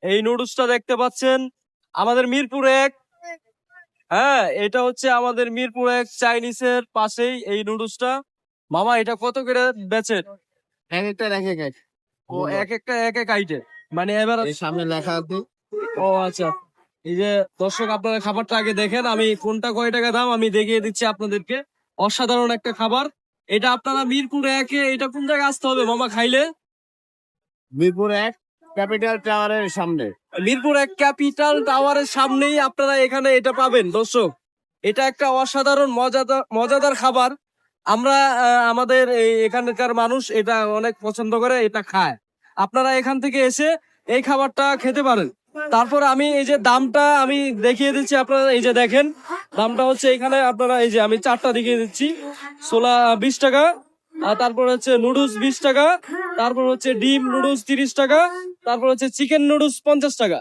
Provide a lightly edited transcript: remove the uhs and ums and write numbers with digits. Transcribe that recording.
এই নুডলসটা দেখতে পাচ্ছেন আমাদের মিরপুর এক। হ্যাঁ, এটা হচ্ছে আমাদের মিরপুর এক চাইনিজের পাশেই এই নুডলসটা। মামা এটা কত করে বেচেন? এক একটা এক এক এক ও এক একটা এক এক আইটেম, মানে এবার এই সামনে লেখা আছে। ও আচ্ছা। এই যে দর্শক, আপনারা খাবারটা আগে দেখেন, আমি কোনটা কয় টাকা দাম আমি দেখিয়ে দিচ্ছি আপনাদেরকে। অসাধারণ একটা খাবার। এটা আপনারা মিরপুর একে, এটা কোন জায়গায় আসতে হবে মামা খাইলে? মিরপুর এক ক্যাপিটাল টাওয়ারের সামনে। মিরপুর এক ক্যাপিটাল টাওয়ারের সামনেই আপনারা এখানে এটা পাবেন দর্শক। এটা একটা অসাধারণ মজাদার মজাদার খাবার। আমরা আমাদের এখানকার মানুষ এটা অনেক পছন্দ করে, এটা খায়। আপনারা এখান থেকে এসে এই খাবারটা খেতে পারেন। তারপর আমি এই যে দামটা আমি দেখিয়ে দিচ্ছি, আপনারা এই যে দেখেন দামটা হচ্ছে এখানে, আপনারা এই যে আমি চারটা দেখিয়ে দিচ্ছি। ছোলা 20 টাকা, আর তারপর হচ্ছে নুডলস 20 টাকা, তারপর হচ্ছে ডিম নুডলস 30 টাকা, তারপর হচ্ছে চিকেন নুডলস 50 টাকা।